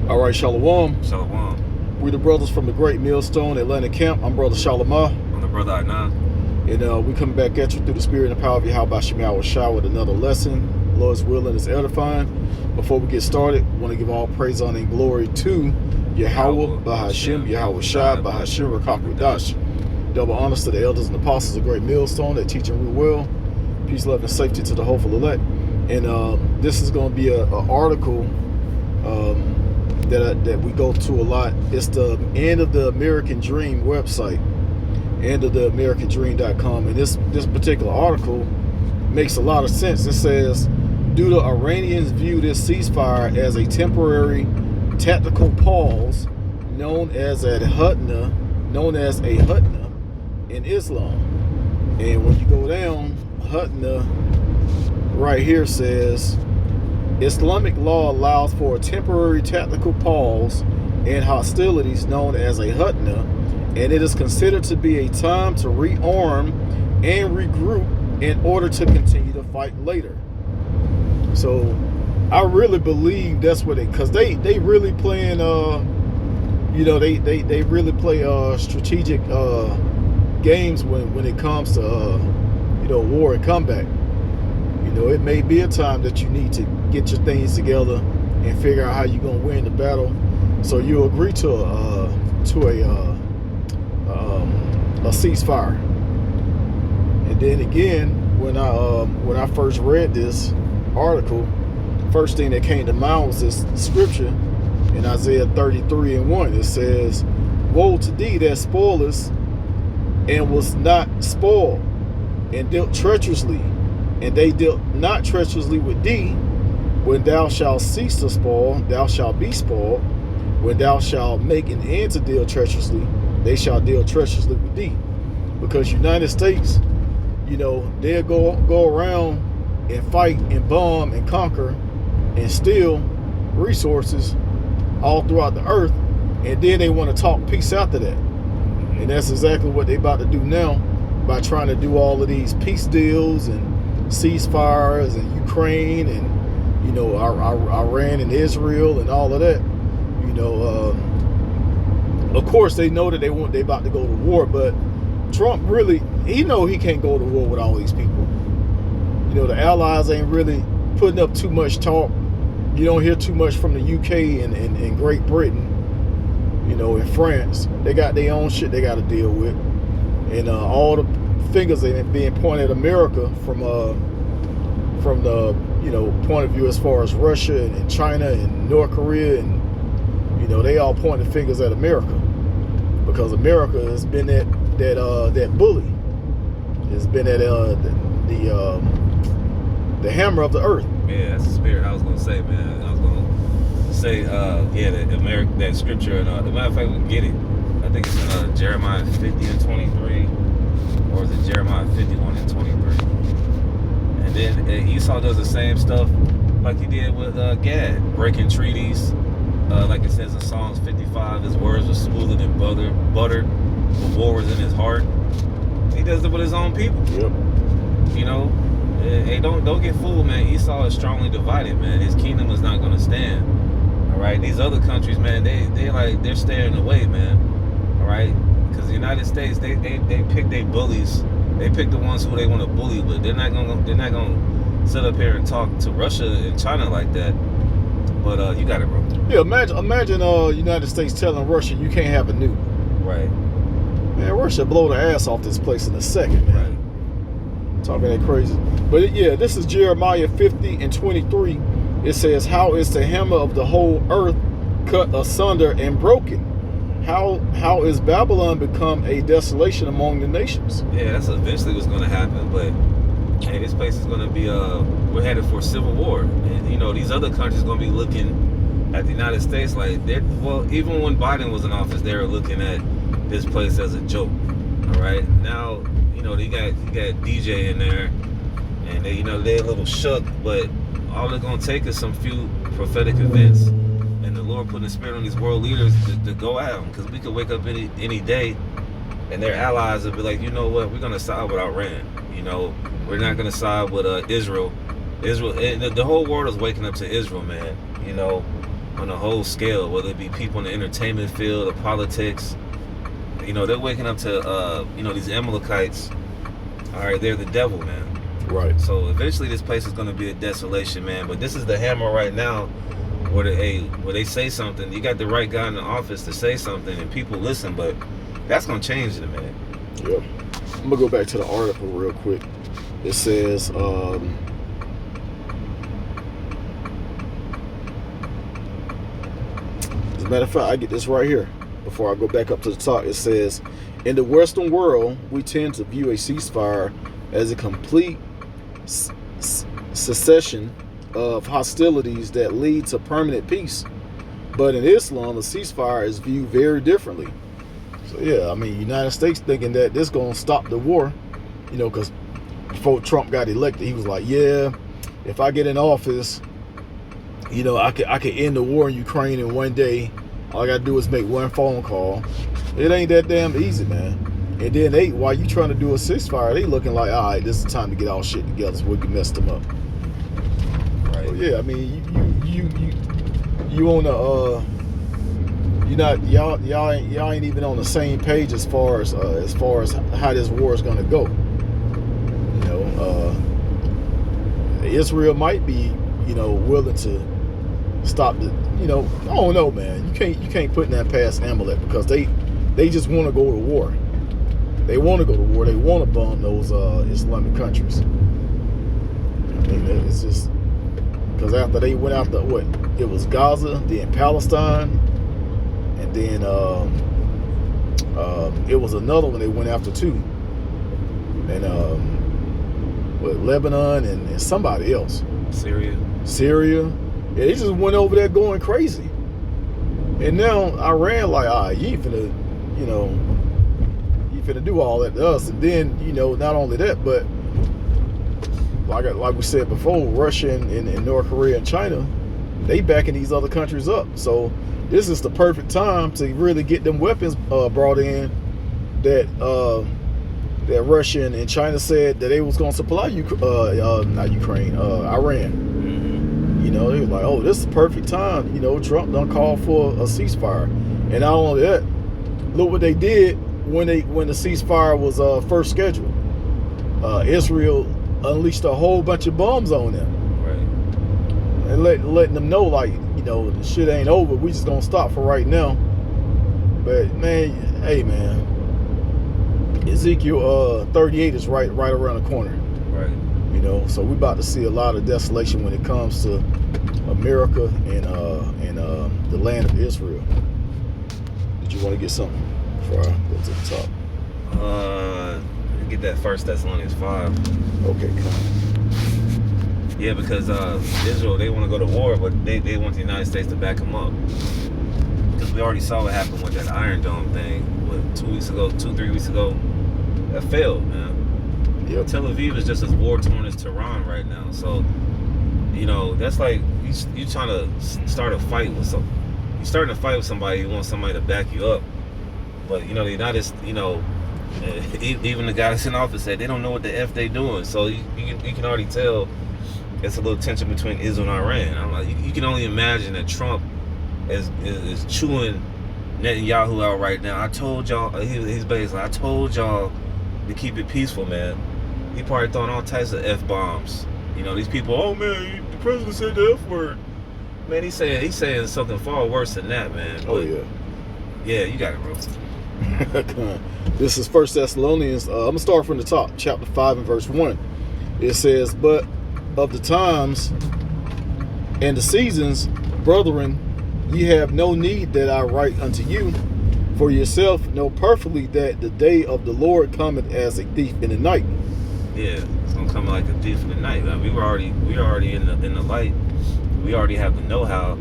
All right, Shalom. Shalom. We the brothers from the Great Millstone Atlanta camp. I'm Brother Shalimah. I'm the brother Adnan. And we come back at you through the spirit and power of Yahweh Shemiyah Shah with another lesson. Lord's willing is edifying. Before we get started, I want to give all praise, honor, and glory to Yahweh, Bahashim, Yahweh Shah, Bahashim, Rakakwadash. Double honors to the elders and apostles of Great Millstone that teach and rule well. Peace, love, and safety to the hopeful elect. And this is going to be an article that we go to a lot. It's the End of the American Dream website, endoftheamericandream.com, and this particular article makes a lot of sense. It says, do the Iranians view this ceasefire as a temporary tactical pause known as a hudna in Islam? And when you go down, hudna right here says Islamic law allows for a temporary tactical pause in hostilities known as a hudna, and it is considered to be a time to rearm and regroup in order to continue to fight later. So I really believe that's what because they really playing they really play strategic games when it comes to war and combat. It may be a time that you need to get your things together and figure out how you're gonna win the battle. So you agree to a ceasefire. And then again, when I first read this article, first thing that came to mind was this scripture in Isaiah 33:1. It says, "Woe to thee that spoilest and was not spoiled, and dealt treacherously, and they dealt not treacherously with thee. When thou shalt cease to spoil, thou shalt be spoiled. When thou shalt make an end to deal treacherously, they shall deal treacherously with thee." Because United States, they'll go around and fight and bomb and conquer and steal resources all throughout the earth, and then they want to talk peace after that. And that's exactly what they're about to do now by trying to do all of these peace deals and ceasefires and Ukraine and Iran and Israel and all of that. Of course they know that they about to go to war, but Trump really he can't go to war with all these people. The allies ain't really putting up too much talk. You don't hear too much from the UK and Great Britain, and France. They got their own shit they got to deal with, and all the fingers being pointed at America from the point of view as far as Russia and China and North Korea, and they all pointing fingers at America because America has been that bully. It's been the hammer of the earth. Yeah, that's the spirit I was gonna say, man. I was gonna say, that scripture, and the matter of fact, we can get it. I think it's in Jeremiah 50 and 23, or is it Jeremiah 51 and 23? And then Esau does the same stuff like he did with Gad, breaking treaties. Like it says in Psalms 55, his words were smoother than butter, but war was in his heart. He does it with his own people. Yep. Hey, don't get fooled, man. Esau is strongly divided, man. His kingdom is not going to stand. All right, these other countries, man, they're staying away, man. All right, because the United States, they pick their bullies. They pick the ones who they want to bully with. They're not gonna sit up here and talk to Russia and China like that. But you got it, bro. Yeah, imagine United States telling Russia you can't have a nuke. Right. Man, Russia blow the ass off this place in a second, man. Right. Talking that crazy. But yeah, this is Jeremiah 50 and 23. It says, "How is the hammer of the whole earth cut asunder and broken? How is Babylon become a desolation among the nations?" Yeah, that's eventually what's going to happen. But hey, this place is going to be we're headed for civil war, and these other countries are going to be looking at the United States like even when Biden was in office, they were looking at this place as a joke. All right, now you got DJ in there, and they're a little shook, but all they're gonna take is some few prophetic events, and the Lord putting the spirit on these world leaders to go at them, because we could wake up any day, and their allies will be like, you know what, we're gonna side with Iran. We're not gonna side with Israel. The whole world is waking up to Israel, man. on a whole scale, whether it be people in the entertainment field or politics. You know, they're waking up to, you know, these Amalekites. All right, they're the devil, man. Right. So eventually this place is going to be a desolation, man. But this is the hammer right now where they say something. You got the right guy in the office to say something and people listen, but that's going to change in a minute. Yep. I'm going to go back to the article real quick. It says, as a matter of fact, I get this right here before I go back up to the top. It says, in the Western world, we tend to view a ceasefire as a complete cessation of hostilities that lead to permanent peace. But in Islam, a ceasefire is viewed very differently. So yeah, I mean, United States thinking that this going to stop the war, you know, because before Trump got elected, he was like, yeah, if I get in office, you know, I could end the war in Ukraine in one day. All I got to do is make one phone call. It ain't that damn easy, man. And then while you trying to do a ceasefire, they looking like, all right, this is the time to get all shit together so we can mess them up. Right. So yeah, I mean, you on the you not y'all ain't even on the same page as far as how this war is gonna go. You know, Israel might be, you know, willing to stop the, you know, I don't know, man. You can't put that past Amalek because they just want to go to war. They want to go to war. They want to bomb those Islamic countries. I mean, it's just because after they went after what? It was Gaza, then Palestine, and then it was another one they went after too. And Lebanon and somebody else. Syria. Yeah, they just went over there going crazy. And now Iran like, all right, you ain't finna, you know, you finna do all that to us. And then, you know, not only that, but like we said before, Russia and North Korea and China, they backing these other countries up. So this is the perfect time to really get them weapons brought in that Russia and China said that they was going to supply Iran. You know, they was like, oh, this is the perfect time. You know, Trump done called for a ceasefire. And not only that, look what they did when the ceasefire was first scheduled. Israel unleashed a whole bunch of bombs on them. Right. And letting them know, like, you know, the shit ain't over. We just gonna stop for right now. But man, hey man, Ezekiel 38 is right around the corner. Right. You know, so we about to see a lot of desolation when it comes to America and the land of Israel. Did you want to get something before I go to the top? Get that 1 Thessalonians 5. Okay, come on. Yeah, because Israel, they want to go to war, but they want the United States to back them up. Because we already saw what happened with that Iron Dome thing, 3 weeks ago. That failed, man. Yep. Tel Aviv is just as war-torn as Tehran right now. So, you know, that's like you trying to start a fight with some. You're starting to fight with somebody. You want somebody to back you up, but you know the United, you know, even the guys in office said they don't know what the f they doing. So you can already tell it's a little tension between Israel and Iran. I'm like, you can only imagine that Trump is chewing Netanyahu out right now. I told y'all, he's basically, I told y'all to keep it peaceful, man. He probably throwing all types of F-bombs. You know, these people, oh man, the president said the F word. Man, he's saying something far worse than that, man. Oh yeah. Yeah, you got it, bro. Come on. This is 1 Thessalonians. I'm going to start from the top, chapter 5 and verse 1. It says, but of the times and the seasons, brethren, ye have no need that I write unto you. For yourself know perfectly that the day of the Lord cometh as a thief in the night. Yeah, it's gonna come like a thief in the night. Man. We already in the light. We already have the know-how.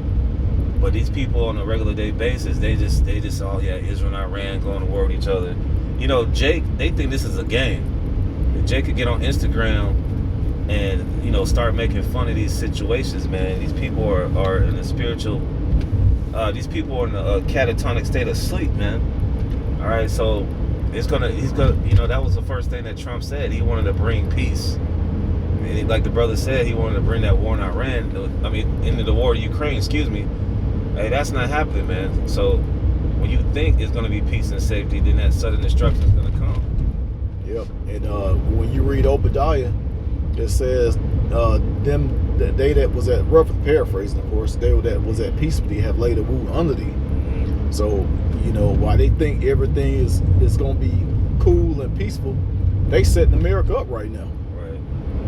But these people on a regular day basis, they just oh yeah, Israel and Iran going to war with each other. You know, Jake, they think this is a game. If Jake could get on Instagram and, you know, start making fun of these situations, man. These people are in a spiritual, these people are in a catatonic state of sleep, man. All right, so he's gonna, you know, that was the first thing that Trump said. He wanted to bring peace. And like the brother said, he wanted to bring that war in Iran, into the war in Ukraine, excuse me. Hey, that's not happening, man. So when you think it's going to be peace and safety, then that sudden destruction is going to come. Yep. And when you read Obadiah, it says they that was at, rough paraphrasing, of course, they that was at peace with thee have laid a wound under thee. Mm-hmm. So, while they think everything is going to be cool and peaceful, they setting America up right now. Right.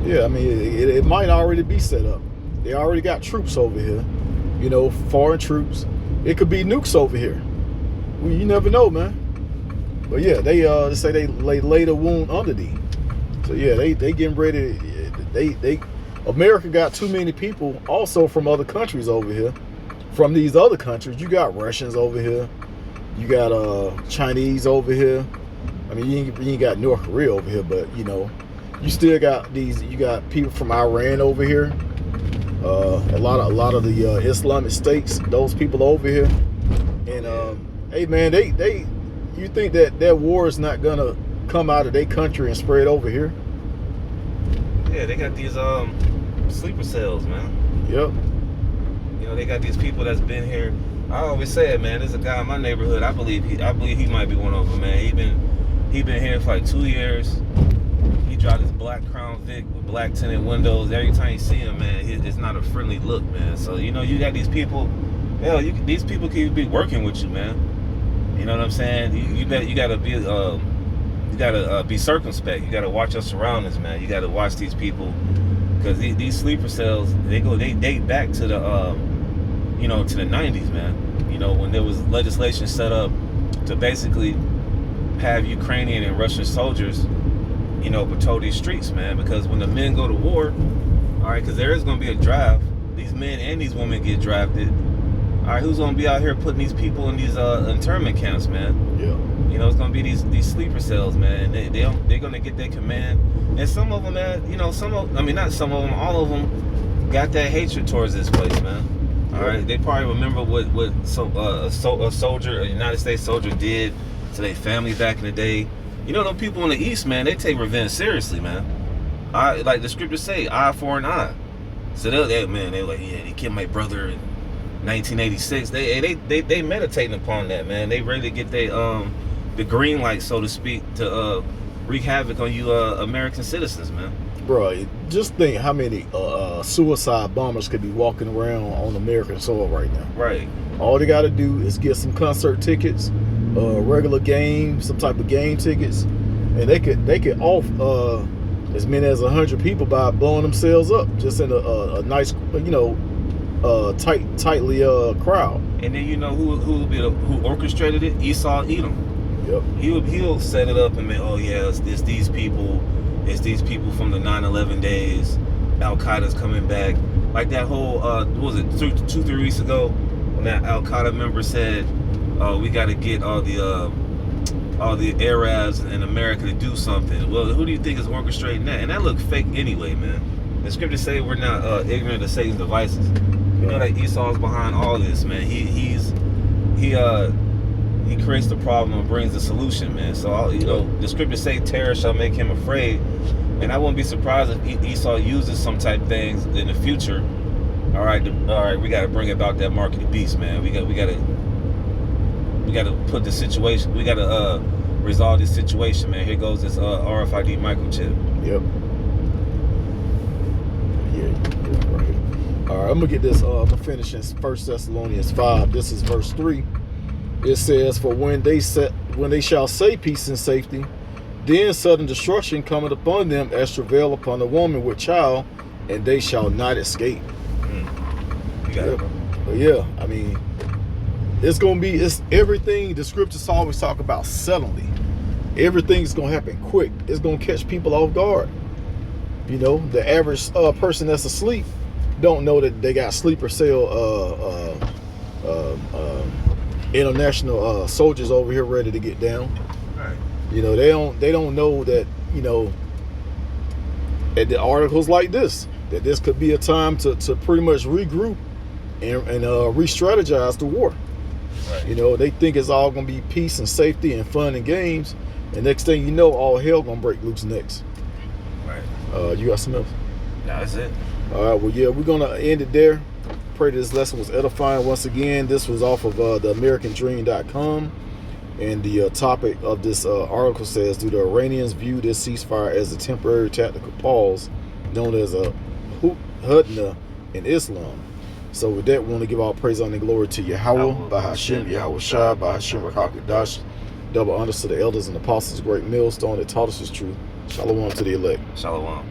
Yeah, I mean, it might already be set up. They already got troops over here, foreign troops. It could be nukes over here. Well, you never know, man. But yeah, they say they laid a wound under thee. So yeah, they getting ready. America got too many people also from other countries over here. From these other countries, you got Russians over here. You got Chinese over here. I mean, you ain't got North Korea over here, but you still got these. You got people from Iran over here. A lot of the Islamic states. Those people over here. And hey, man, you think that war is not gonna come out of their country and spread over here? Yeah, they got these sleeper cells, man. Yep. They got these people that's been here. I always say it, man. There's a guy in my neighborhood. I believe he might be one of them, man. He been here for like 2 years. He drives his black Crown Vic with black tinted windows. Every time you see him, man, it's not a friendly look, man. So you got these people. Hell, these people can be working with you, man. You know what I'm saying? You gotta be circumspect. You gotta watch your surroundings, man. You gotta watch these people, because these sleeper cells, they date back to the to the 90s, man. When there was legislation set up to basically have Ukrainian and Russian soldiers, patrol these streets, man. Because when the men go to war, all right, because there is gonna be a drive. These men and these women get drafted. All right, who's gonna be out here putting these people in these internment camps, man? Yeah. It's gonna be these sleeper cells, man. They're gonna get their command, and some of them, man. Not some of them, all of them got that hatred towards this place, man. All right, they probably remember what a United States soldier did to their family back in the day. Them people in the East, man, they take revenge seriously, man. Like the scriptures say, eye for an eye. So they're like, yeah, they killed my brother in 1986. They meditating upon that, man. They ready to get the green light, so to speak, to wreak havoc on you American citizens, man. Bro, just think how many suicide bombers could be walking around on American soil right now. Right. All they got to do is get some concert tickets, regular game, some type of game tickets, and they could off as many as 100 people by blowing themselves up just in a nice, tightly crowd. And then who orchestrated it? Esau Edom. Yep. He'll set it up and be, oh yeah, it's these people. It's these people from the 9/11 days. Al Qaeda's coming back. Like that whole what was it 2-3 weeks ago when that Al Qaeda member said, we got to get all the Arabs in America to do something. Well, who do you think is orchestrating that? And that looked fake anyway, man. The scriptures say we're not ignorant of Satan's devices. You know that Esau's behind all this, man. He creates the problem and brings the solution, man. So the scriptures say terror shall make him afraid, and I wouldn't be surprised if Esau uses some type of things in the future. All right, we got to bring about that mark of the beast, man. We got to put the situation. We got to resolve this situation, man. Here goes this RFID microchip. Yep. Yeah, right. All right, I'm gonna get this. I'm gonna finish in 1 Thessalonians 5. This is verse 3. It says, "For when they shall say peace and safety, then sudden destruction cometh upon them as travail upon a woman with child, and they shall not escape." You got it, bro. But yeah, I mean, it's everything. The scriptures always talk about suddenly. Everything's gonna happen quick. It's gonna catch people off guard. The average person that's asleep don't know that they got sleeper cell international soldiers over here ready to get down. Right. They don't know that, at the articles like this, that this could be a time to pretty much regroup and re-strategize the war. Right. They think it's all gonna be peace and safety and fun and games, and next thing you know, all hell gonna break loose next. Right. You got something else? Nah, that's it. All right, well, yeah, we're gonna end it there. pray this lesson was edifying. Once again, this was off of theamericandream.com. And the topic of this article says, do the Iranians view this ceasefire as a temporary tactical pause known as a hudna in Islam? So with that, we want to give all praise, honor, and glory to Yahweh, by Hashem, Yahweh Shai, by Hashem, Rakakadash, double honors to the elders and apostles, great millstone that taught us this truth. Shalom to the elect. Shalom.